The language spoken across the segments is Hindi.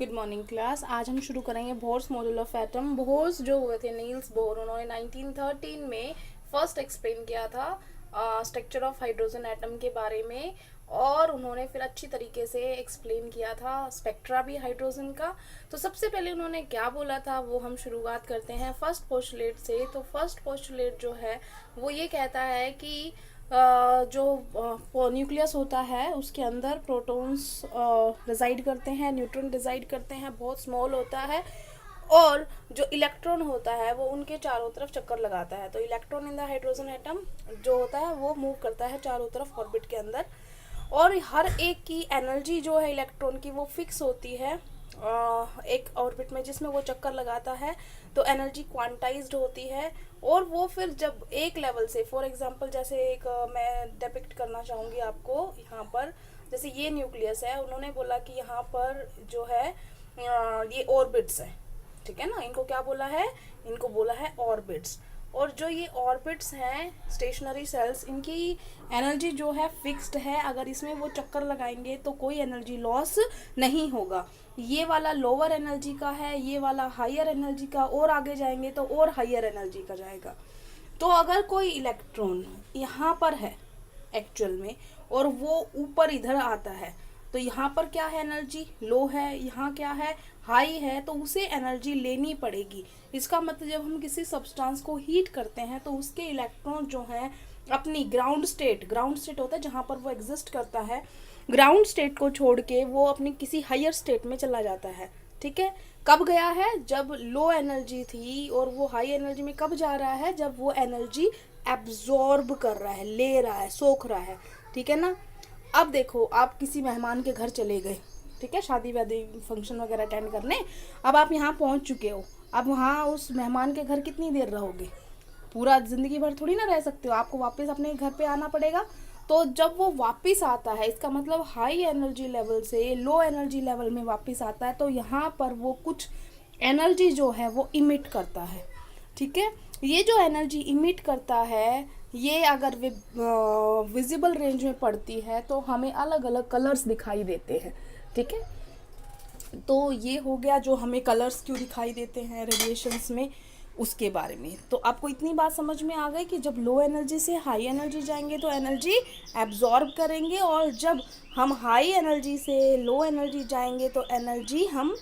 Good morning class. आज हम शुरू करेंगे Bohr's model of atom. Bohr's जो हुए थे नील्स बोर, उन्होंने 1913 में फर्स्ट एक्सप्लेन किया था स्ट्रक्चर ऑफ हाइड्रोजन एटम के बारे में, और उन्होंने फिर अच्छी तरीके से एक्सप्लेन किया था स्पेक्ट्रा भी हाइड्रोजन का। तो सबसे पहले उन्होंने क्या बोला था वो हम शुरुआत करते हैं फर्स्ट पोस्टुलेट से। तो फर्स्ट पोस्टुलेट जो है वो ये कहता है कि जो न्यूक्लियस होता है उसके अंदर प्रोटॉन्स रिजाइड करते हैं, न्यूट्रॉन रिजाइड करते हैं, बहुत स्मॉल होता है, और जो इलेक्ट्रॉन होता है वो उनके चारों तरफ चक्कर लगाता है। तो electron in the hydrogen atom जो होता है वो मूव करता है चारों तरफ ऑर्बिट के अंदर, और हर एक की एनर्जी जो है इलेक्ट्रॉन की वो फिक्स होती है एक ऑर्बिट में जिसमें वो चक्कर लगाता है। तो एनर्जी क्वांटाइज्ड होती है, और वो फिर जब एक लेवल से, फॉर एग्जांपल जैसे एक मैं डिपिक्ट करना चाहूँगी आपको यहाँ पर, जैसे ये न्यूक्लियस है, उन्होंने बोला कि यहाँ पर जो है ये ऑर्बिट्स है, ठीक है ना। इनको क्या बोला है, इनको बोला है ऑर्बिट्स। और जो ये ऑर्बिट्स हैं स्टेशनरी सेल्स, इनकी एनर्जी जो है फिक्स्ड है। अगर इसमें वो चक्कर लगाएंगे तो कोई एनर्जी लॉस नहीं होगा। ये वाला लोअर एनर्जी का है, ये वाला हायर एनर्जी का, और आगे जाएंगे तो और हायर एनर्जी का जाएगा। तो अगर कोई इलेक्ट्रॉन यहाँ पर है एक्चुअल में और वो ऊपर इधर आता है, तो यहाँ पर क्या है, एनर्जी लो है, यहाँ क्या है, हाई है, तो उसे एनर्जी लेनी पड़ेगी। इसका मतलब जब हम किसी सब्सटेंस को हीट करते हैं तो उसके इलेक्ट्रॉन जो हैं अपनी ग्राउंड स्टेट होता है जहाँ पर वो एग्जिस्ट करता है, ग्राउंड स्टेट को छोड़ के वो अपनी किसी हायर स्टेट में चला जाता है। ठीक है, कब गया है, जब लो एनर्जी थी, और वो हाई एनर्जी में कब जा रहा है, जब वो एनर्जी एब्जॉर्ब कर रहा है, ले रहा है, सोख रहा है। ठीक है ना। अब देखो, आप किसी मेहमान के घर चले गए, ठीक है, शादी वादी फंक्शन वगैरह अटेंड करने। अब आप यहाँ पहुँच चुके हो, अब वहाँ उस मेहमान के घर कितनी देर रहोगे, पूरा ज़िंदगी भर थोड़ी ना रह सकते हो, आपको वापस अपने घर पे आना पड़ेगा। तो जब वो वापस आता है, इसका मतलब हाई एनर्जी लेवल से लो एनर्जी लेवल में वापस आता है, तो यहाँ पर वो कुछ एनर्जी जो है वो इमिट करता है। ठीक है, ये जो एनर्जी इमिट करता है, ये अगर विजिबल रेंज में पड़ती है तो हमें अलग अलग कलर्स दिखाई देते हैं। ठीक है, तो ये हो गया जो हमें कलर्स क्यों दिखाई देते हैं रेडिएशंस में, उसके बारे में। तो आपको इतनी बात समझ में आ गई कि जब लो एनर्जी से हाई एनर्जी जाएंगे तो एनर्जी एब्जॉर्ब करेंगे, और जब हम हाई एनर्जी से लो एनर्जी जाएंगे तो एनर्जी हम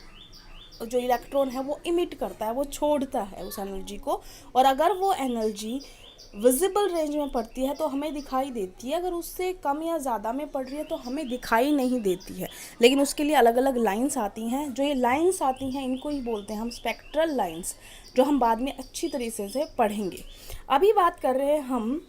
जो इलेक्ट्रॉन है वो इमिट करता है, वो छोड़ता है उस एनर्जी को। और अगर वो एनर्जी विजिबल रेंज में पड़ती है तो हमें दिखाई देती है, अगर उससे कम या ज़्यादा में पड़ रही है तो हमें दिखाई नहीं देती है। लेकिन उसके लिए अलग अलग लाइंस आती हैं, जो ये लाइंस आती हैं इनको ही बोलते हैं हम स्पेक्ट्रल लाइंस, जो हम बाद में अच्छी तरीके से पढ़ेंगे। अभी बात कर रहे हैं हम,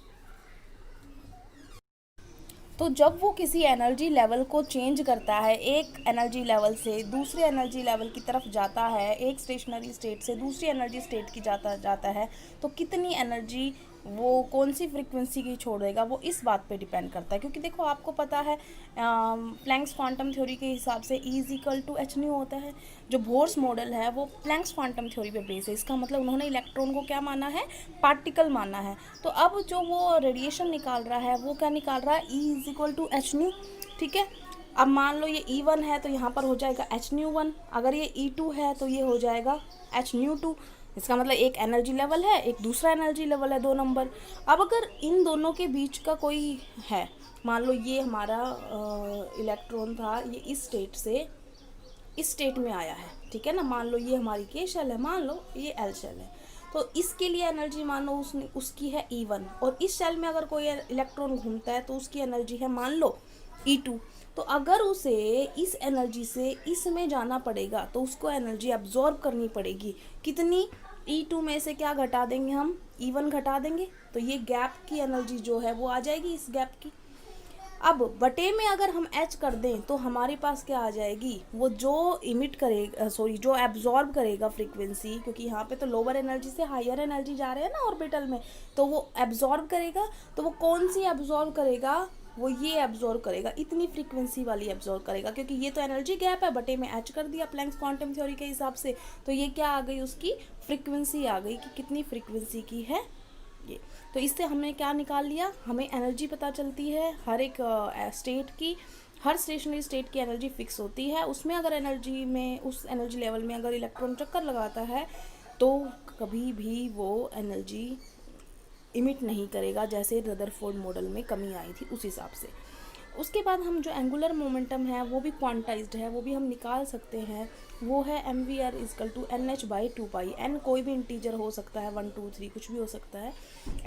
तो जब वो किसी एनर्जी लेवल को चेंज करता है, एक एनर्जी लेवल से दूसरे एनर्जी लेवल की तरफ जाता है, एक स्टेशनरी स्टेट से दूसरी एनर्जी स्टेट की जाता है, तो कितनी एनर्जी, वो कौन सी फ्रीक्वेंसी की छोड़ेगा, वो इस बात पे डिपेंड करता है। क्योंकि देखो, आपको पता है प्लैंक्स क्वांटम थ्योरी के हिसाब से E equal to H nu होता है। जो बोर्स मॉडल है वो प्लैंक्स क्वांटम थ्योरी पे बेस है। इसका मतलब उन्होंने इलेक्ट्रॉन को क्या माना है, पार्टिकल माना है। तो अब जो वो रेडिएशन निकाल रहा है वो क्या निकाल रहा है, E equal to H nu. ठीक है, अब मान लो ये E1 है तो यहाँ पर हो जाएगा एच न्यू 1, अगर ये E2 है तो ये हो जाएगा एच न्यू 2। इसका मतलब एक एनर्जी लेवल है, एक दूसरा एनर्जी लेवल है, 2 नंबर। अब अगर इन दोनों के बीच का कोई है, मान लो ये हमारा इलेक्ट्रॉन था, ये इस स्टेट से इस स्टेट में आया है, ठीक है ना, मान लो ये हमारी के शेल है, मान लो ये एल शेल है, तो इसके लिए एनर्जी मान लो उसकी है E1, और इस शेल में अगर कोई इलेक्ट्रॉन घूमता है तो उसकी एनर्जी है मान लो E2। तो अगर उसे इस एनर्जी से इसमें जाना पड़ेगा तो उसको एनर्जी एब्जॉर्ब करनी पड़ेगी। कितनी, E2 में से क्या घटा देंगे हम, E1 घटा देंगे, तो ये गैप की एनर्जी जो है वो आ जाएगी इस गैप की। अब बटे में अगर हम H कर दें तो हमारे पास क्या आ जाएगी, वो जो इमिट करेगा, जो एब्जॉर्ब करेगा फ्रीक्वेंसी, क्योंकि यहाँ पे तो लोअर एनर्जी से हायर एनर्जी जा रहे हैं ना ऑर्बिटल में, तो वो एब्जॉर्ब करेगा। तो वो कौन सी एब्जॉर्ब करेगा, वो ये एब्जॉर्ब करेगा, इतनी फ्रीक्वेंसी वाली एब्जॉर्ब करेगा, क्योंकि ये तो एनर्जी गैप है, बटे में H कर दिया प्लैंक्स क्वांटम थ्योरी के हिसाब से, तो ये क्या आ गई, उसकी फ्रीक्वेंसी आ गई कि कितनी फ्रीक्वेंसी की है ये। तो इससे हमने क्या निकाल लिया, हमें एनर्जी पता चलती है हर एक स्टेट की, हर स्टेशनरी स्टेट की एनर्जी फिक्स होती है, उसमें अगर एनर्जी में, उस एनर्जी लेवल में अगर इलेक्ट्रॉन चक्कर लगाता है तो कभी भी वो एनर्जी इमिट नहीं करेगा, जैसे रदरफोर्ड मॉडल में कमी आई थी उस हिसाब से। उसके बाद हम जो एंगुलर मोमेंटम है वो भी क्वांटाइज्ड है, वो भी हम निकाल सकते हैं। वो है mvr = nh/2π। n कोई भी इंटीजर हो सकता है, 1 2 3 कुछ भी हो सकता है।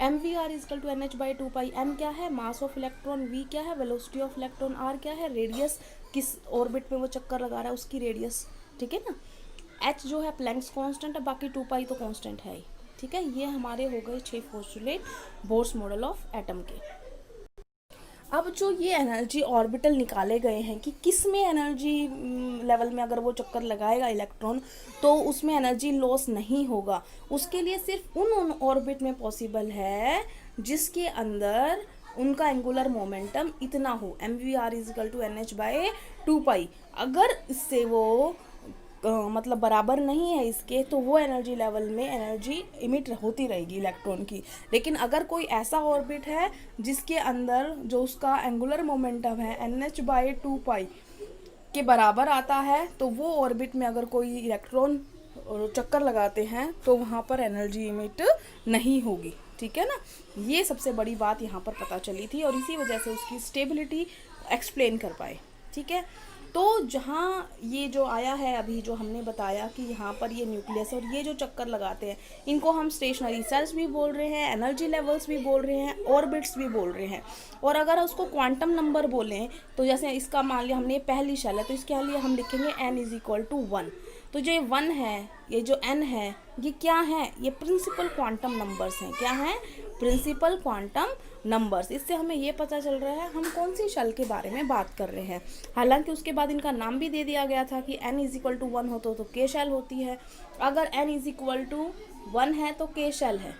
mvr = nh/2π। m क्या है? Mass of electron. v क्या है? Velocity of electron. r क्या है? रेडियस, किस ऑर्बिट में वो चक्कर लगा रहा है उसकी रेडियस, ठीक है ना। h जो है प्लैंक्स कांस्टेंट है, बाकी 2π तो कांस्टेंट है ही, ठीक है। ये हमारे हो गए 6 postulate bourse model of atom के। अब जो ये एनर्जी ऑर्बिटल निकाले गए हैं कि किस में एनर्जी लेवल में अगर वो चक्कर लगाएगा इलेक्ट्रॉन तो उसमें एनर्जी लॉस नहीं होगा, उसके लिए सिर्फ उन ऑर्बिट में पॉसिबल है जिसके अंदर उनका एंगुलर मोमेंटम इतना हो, mvr = nh/2π। अगर इससे वो मतलब बराबर नहीं है इसके, तो वो एनर्जी लेवल में एनर्जी इमिट होती रहेगी इलेक्ट्रॉन की। लेकिन अगर कोई ऐसा ऑर्बिट है जिसके अंदर जो उसका एंगुलर मोमेंटम है nh/2π के बराबर आता है, तो वो ऑर्बिट में अगर कोई इलेक्ट्रॉन चक्कर लगाते हैं तो वहाँ पर एनर्जी इमिट नहीं होगी, ठीक है ना। ये सबसे बड़ी बात यहाँ पर पता चली थी और इसी वजह से उसकी स्टेबिलिटी एक्सप्लेन कर पाए, ठीक है। तो जहाँ ये जो आया है अभी जो हमने बताया कि यहाँ पर ये न्यूक्लियस और ये जो चक्कर लगाते हैं इनको हम स्टेशनरी सेल्स भी बोल रहे हैं, एनर्जी लेवल्स भी बोल रहे हैं, ऑर्बिट्स भी बोल रहे हैं। और अगर उसको क्वांटम नंबर बोलें तो जैसे इसका मान लिया हमने पहली शेल है तो इसके लिए हम लिखेंगे n = 1। तो जो ये 1 है, ये जो n है, ये क्या है? ये प्रिंसिपल क्वांटम नंबर्स हैं। क्या हैं? Principal quantum numbers. इससे हमें ये पता चल रहा है हम कौन सी शेल के बारे में बात कर रहे हैं। हालांकि उसके बाद इनका नाम भी दे दिया गया था कि n = 1 हो तो k शेल होती है, अगर n = 1 है तो k शेल है,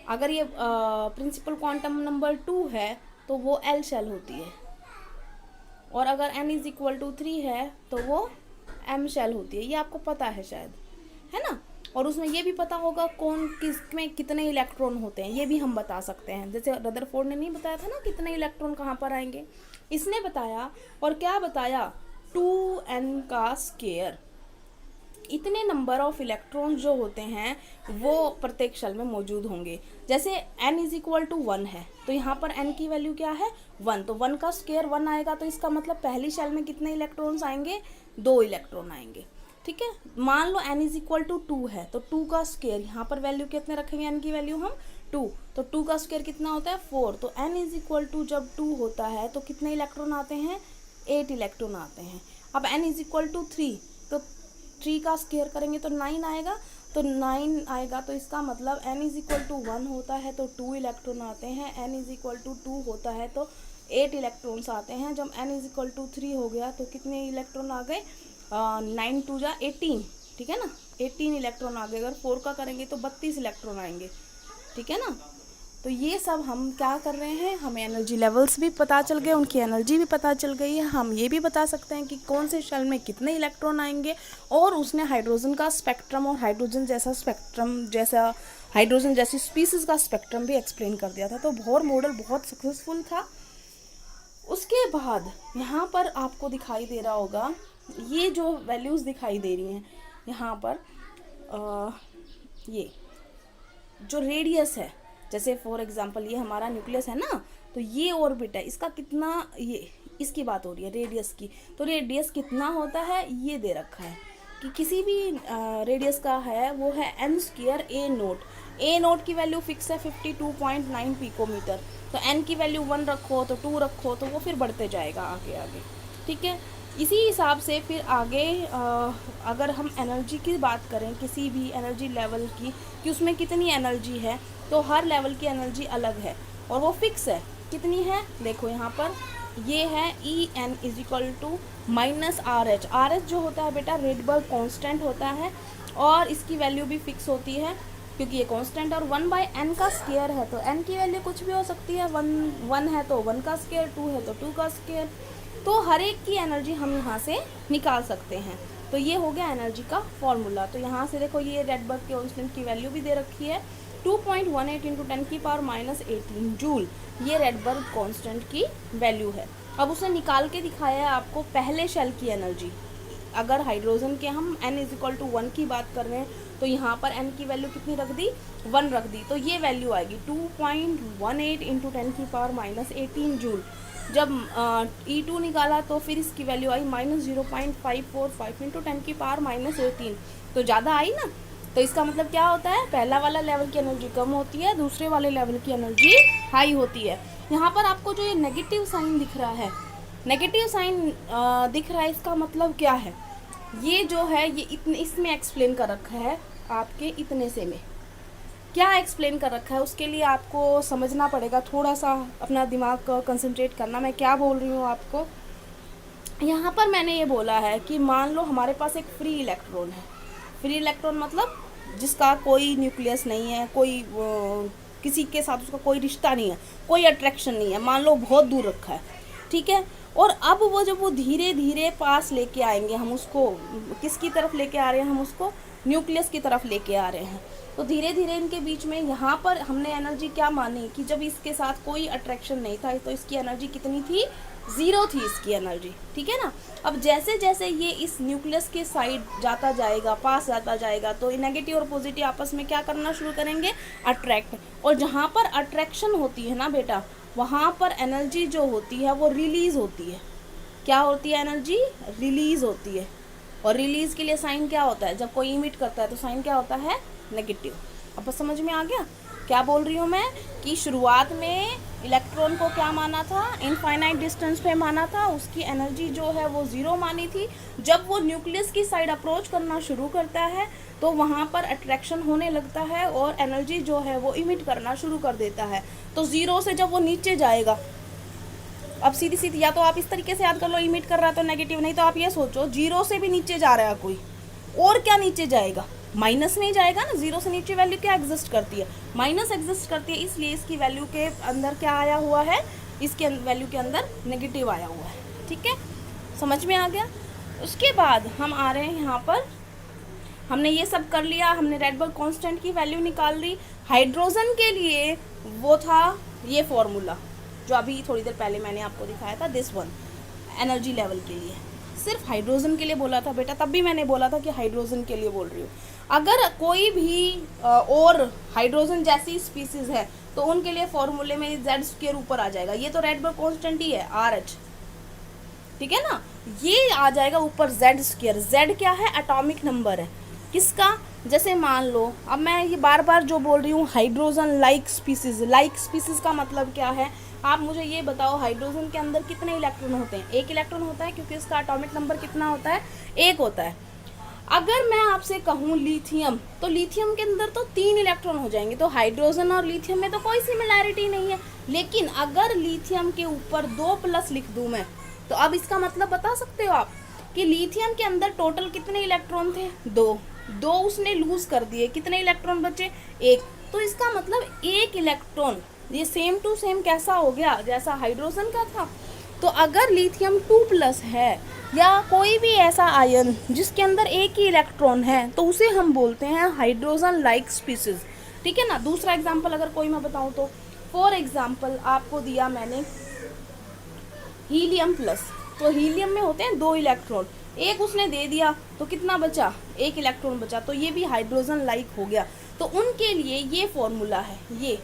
अगर ये प्रिंसिपल क्वांटम नंबर 2 है तो वो l शेल होती है, और अगर n = 3 है तो वो m शेल होती है। ये आपको पता है शायद, है ना। और उसमें ये भी पता होगा कौन किस में कितने इलेक्ट्रॉन होते हैं, ये भी हम बता सकते हैं। जैसे रदरफोर्ड ने नहीं बताया था ना कितने इलेक्ट्रॉन कहाँ पर आएंगे, इसने बताया। और क्या बताया? 2n²। इतने नंबर ऑफ इलेक्ट्रॉन जो होते हैं वो प्रत्येक शेल में मौजूद होंगे। जैसे n = 1 है तो यहाँ पर n की वैल्यू क्या है? 1। तो 1 का स्क्वायर 1 आएगा, तो इसका मतलब पहली शेल में कितने इलेक्ट्रॉन्स आएंगे? 2 इलेक्ट्रॉन आएंगे, ठीक है। मान लो n = 2 है तो 2 का स्क्वायर, यहाँ पर वैल्यू कितने रखेंगे? n की वैल्यू हम 2, तो 2 का स्क्वायर कितना होता है? 4। तो n = जब 2 होता है तो कितने इलेक्ट्रॉन आते हैं? 8 इलेक्ट्रॉन आते हैं। अब n = 3 तो 3 का स्क्वायर करेंगे तो 9 आएगा, तो 9 आएगा, तो इसका मतलब n = 1 होता है तो 2 इलेक्ट्रॉन आते हैं, n = 2 होता है तो 8 इलेक्ट्रॉन्स आते हैं। जब n = 3 हो गया तो कितने इलेक्ट्रॉन आ गए? 9 2 जा 18, ठीक है ना। 18 इलेक्ट्रॉन आ गए। अगर 4 का करेंगे तो 32 इलेक्ट्रॉन आएंगे, ठीक है ना। तो ये सब हम क्या कर रहे हैं, हमें एनर्जी लेवल्स भी पता चल गए, उनकी एनर्जी भी पता चल गई है। हम ये भी बता सकते हैं कि कौन से शेल में कितने इलेक्ट्रॉन आएंगे। और उसने हाइड्रोजन का स्पेक्ट्रम और हाइड्रोजन जैसा हाइड्रोजन जैसी स्पीसीज का स्पेक्ट्रम भी एक्सप्लेन कर दिया था। तो बोहर मॉडल बहुत सक्सेसफुल था। उसके बाद यहाँ पर आपको दिखाई दे रहा होगा ये जो वैल्यूज़ दिखाई दे रही हैं यहाँ पर, ये जो रेडियस है, जैसे फॉर एग्जांपल ये हमारा न्यूक्लियस है ना, तो ये ऑर्बिट है, इसका कितना, ये इसकी बात हो रही है रेडियस की। तो रेडियस कितना होता है ये दे रखा है कि किसी भी रेडियस का है वो है n² a0 की वैल्यू फिक्स है 52.9 पिकोमीटर। तो n की वैल्यू 1 रखो तो 2 रखो तो वो फिर बढ़ते जाएगा आगे आगे, ठीक है। इसी हिसाब से फिर आगे अगर हम एनर्जी की बात करें किसी भी एनर्जी लेवल की कि उसमें कितनी एनर्जी है, तो हर लेवल की एनर्जी अलग है और वो फिक्स है। कितनी है देखो यहाँ पर, ये है En = -RH। RH जो होता है बेटा रेडबर्ग कांस्टेंट होता है और इसकी वैल्यू भी फिक्स होती है क्योंकि ये कांस्टेंट और 1/n का स्क्वायर है। तो n की वैल्यू कुछ भी हो सकती है, 1 है तो 1 का स्क्वायर, 2 है तो 2 का स्क्वायर। तो हर एक की एनर्जी हम यहाँ से निकाल सकते हैं। तो ये हो गया एनर्जी का फॉर्मूला। तो यहाँ से देखो ये रेडबर्ग कांस्टेंट की वैल्यू भी दे रखी है 2.18 × 10⁻⁻18 जूल, ये रेडबर्ग कांस्टेंट की वैल्यू है। अब उसने निकाल के दिखाया है आपको पहले शेल की एनर्जी। अगर हाइड्रोजन के हम n इज इक्वल टू 1 की बात कर रहे हैं तो यहाँ पर n की वैल्यू कितनी रख दी, 1 रख दी, तो ये वैल्यू आएगी 2.18 इंटू 10⁻18 जूल। जब E2 निकाला तो फिर इसकी वैल्यू आई -0.545 इंटू 10⁻18, तो ज़्यादा आई ना। तो इसका मतलब क्या होता है, पहला वाला लेवल की एनर्जी कम होती है, दूसरे वाले लेवल की एनर्जी हाई होती है। यहाँ पर आपको जो ये नेगेटिव साइन दिख रहा है, नेगेटिव साइन दिख रहा है, इसका मतलब क्या है, ये जो है ये इतने इसमें एक्सप्लेन कर रखा है आपके इतने से में। क्या एक्सप्लेन कर रखा है उसके लिए आपको समझना पड़ेगा, थोड़ा सा अपना दिमाग को कंसंट्रेट करना, मैं क्या बोल रही हूँ आपको। यहाँ पर मैंने ये बोला है कि मान लो हमारे पास एक फ्री इलेक्ट्रॉन है। फ्री इलेक्ट्रॉन मतलब जिसका कोई न्यूक्लियस नहीं है, कोई किसी के साथ उसका कोई रिश्ता नहीं है, कोई अट्रैक्शन नहीं है, मान लो बहुत दूर रखा है, ठीक है। और अब वो जब वो धीरे धीरे पास लेके आएंगे, हम उसको किसकी तरफ लेके आ रहे हैं, हम उसको न्यूक्लियस की तरफ लेके आ रहे हैं, तो धीरे धीरे इनके बीच में यहाँ पर हमने एनर्जी क्या मानी कि जब इसके साथ कोई अट्रैक्शन नहीं था तो इसकी एनर्जी कितनी थी, 0 थी इसकी एनर्जी, ठीक है ना। अब जैसे जैसे ये इस न्यूक्लियस के साइड जाता जाएगा, पास जाता जाएगा, तो नेगेटिव और पॉजिटिव आपस में क्या करना शुरू करेंगे, अट्रैक्ट। और जहाँ पर अट्रैक्शन होती है ना बेटा, वहाँ पर एनर्जी जो होती है वो रिलीज़ होती है। क्या होती है, एनर्जी रिलीज़ होती है। और रिलीज़ के लिए साइन क्या होता है, जब कोई इमिट करता है तो साइन क्या होता है, नेगेटिव। अब समझ में आ गया क्या बोल रही हूँ मैं, कि शुरुआत में इलेक्ट्रॉन को क्या माना था, इनफाइनाइट डिस्टेंस पे माना था, उसकी एनर्जी जो है वो 0 मानी थी। जब वो न्यूक्लियस की साइड अप्रोच करना शुरू करता है तो वहाँ पर अट्रैक्शन होने लगता है और एनर्जी जो है वो इमिट करना शुरू कर देता है। तो 0 से जब वो नीचे जाएगा, अब सीधी सीधी या तो आप इस तरीके से याद कर लो, इमिट कर रहा है तो नेगेटिव, नहीं तो आप ये सोचो 0 से भी नीचे जा रहा है कोई, और क्या नीचे जाएगा, माइनस में ही जाएगा ना। 0 से नीचे वैल्यू क्या एग्जिस्ट करती है, माइनस एग्जिस्ट करती है, इसलिए इसकी वैल्यू के अंदर क्या आया हुआ है, इसके वैल्यू के अंदर नेगेटिव आया हुआ है, ठीक है, समझ में आ गया। उसके बाद हम आ रहे हैं यहाँ पर, हमने ये सब कर लिया, हमने रेडबर्ग कांस्टेंट की वैल्यू निकाल ली। हाइड्रोजन के लिए वो था ये फॉर्मूला जो अभी थोड़ी देर पहले मैंने आपको दिखाया था, दिस वन, एनर्जी लेवल के लिए सिर्फ हाइड्रोजन के लिए बोला था बेटा, तब भी मैंने बोला था कि हाइड्रोजन के लिए बोल रही हूँ। अगर कोई भी और हाइड्रोजन जैसी स्पीसीज है तो उनके लिए फॉर्मूले में Z² ऊपर आ जाएगा, ये तो रेडबर्ग कांस्टेंट ही है RH, ठीक है ना, ये आ जाएगा ऊपर Z²। Z क्या है, एटॉमिक नंबर है किसका, जैसे मान लो, अब मैं ये बार बार जो बोल रही हूँ hydrogen like species, like species का मतलब क्या है, आप मुझे ये बताओ हाइड्रोजन के अंदर कितने इलेक्ट्रॉन होते हैं, एक इलेक्ट्रॉन होता है, क्योंकि इसका एटॉमिक नंबर कितना होता है, 1 होता है। अगर मैं आपसे कहूँ लिथियम, तो लिथियम के अंदर तो 3 इलेक्ट्रॉन हो जाएंगे, तो हाइड्रोजन और लिथियम में तो कोई सिमिलैरिटी नहीं है। लेकिन अगर लिथियम के ऊपर 2+ लिख दूँ मैं, तो अब इसका मतलब बता सकते हो आप कि लिथियम के अंदर टोटल कितने इलेक्ट्रॉन थे, 2 उसने लूज कर दिए, कितने इलेक्ट्रॉन बचे, 1। तो इसका मतलब 1 इलेक्ट्रॉन ये सेम टू सेम कैसा हो गया, जैसा हाइड्रोजन का था। तो अगर लिथियम 2+ है या कोई भी ऐसा आयन जिसके अंदर 1 ही इलेक्ट्रॉन है, तो उसे हम बोलते हैं हाइड्रोजन लाइक स्पीसीज, ठीक है ना। दूसरा एग्जाम्पल अगर कोई मैं बताऊँ तो, फॉर एग्जाम्पल आपको दिया मैंने हीलियम प्लस, तो हीलियम में होते हैं 2 इलेक्ट्रॉन, 1 उसने दे दिया तो कितना बचा, 1 इलेक्ट्रॉन बचा, तो ये भी हाइड्रोजन लाइक हो गया। तो उनके लिए ये फॉर्मूला है, ये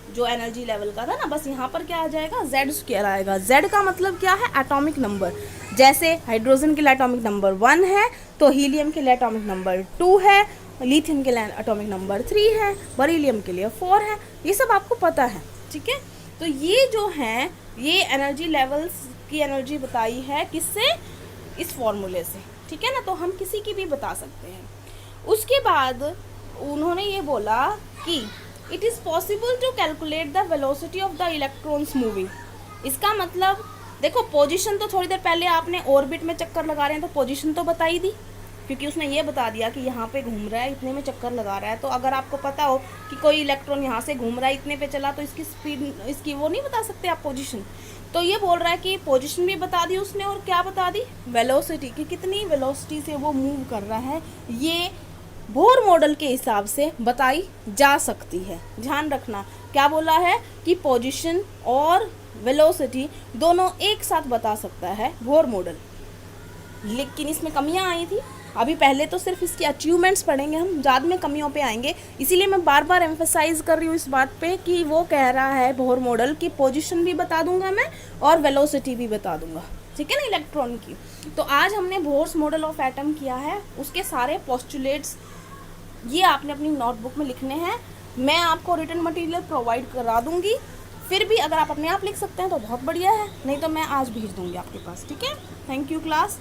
जो एनर्जी लेवल का था ना, बस यहाँ पर क्या आ जाएगा, Z² आएगा। Z का मतलब क्या है, एटॉमिक नंबर। जैसे हाइड्रोजन के लिए एटॉमिक नंबर 1 है, तो हीलियम के लिए एटॉमिक नंबर 2 है, लिथियम के लिए एटॉमिक नंबर 3 है, बेरिलियम के लिए 4 है, ये सब आपको पता है, ठीक है। तो ये जो है ये एनर्जी लेवल्स की एनर्जी बताई है किससे, इस फॉर्मूले से, ठीक है ना। तो हम किसी की भी बता सकते हैं। उसके बाद उन्होंने ये बोला कि it is possible to calculate the velocity of the electrons moving. इसका मतलब देखो, पोजीशन तो थोड़ी देर पहले आपने ऑर्बिट में चक्कर लगा रहे हैं तो पोजीशन तो बता ही दी, क्योंकि उसने ये बता दिया कि यहाँ पे घूम रहा है, इतने में चक्कर लगा रहा है। तो अगर आपको पता हो कि कोई इलेक्ट्रॉन यहाँ से घूम रहा है, इतने पे चला, तो इसकी स्पीड, इसकी वो नहीं बता सकते आप पोजीशन। तो ये बोल रहा है कि पोजीशन भी बता दी उसने, और क्या बता दी, वेलोसिटी, कि कितनी वेलोसिटी से वो मूव कर रहा है, ये बोर मॉडल के हिसाब से बताई जा सकती है। ध्यान रखना क्या बोला है कि पोजीशन और वेलोसिटी दोनों एक साथ बता सकता है बोर मॉडल। लेकिन इसमें कमियां आई थी। अभी पहले तो सिर्फ इसकी अचीवमेंट्स पढ़ेंगे हम, बाद में कमियों पे आएंगे। इसीलिए मैं बार बार एम्फेसाइज कर रही हूँ इस बात पे कि वो कह रहा है बोर मॉडल की पोजीशन भी बता दूंगा मैं और वेलोसिटी भी बता दूंगा, ठीक है ना, इलेक्ट्रॉन की। तो आज हमने बोर्स मॉडल ऑफ एटम किया है, उसके सारे पोस्टुलेट्स ये आपने अपनी नोटबुक में लिखने हैं। मैं आपको रिटन मटेरियल प्रोवाइड करा दूंगी, फिर भी अगर आप अपने आप लिख सकते हैं तो बहुत बढ़िया है, नहीं तो मैं आज भेज दूंगी आपके पास, ठीक है। Thank you class.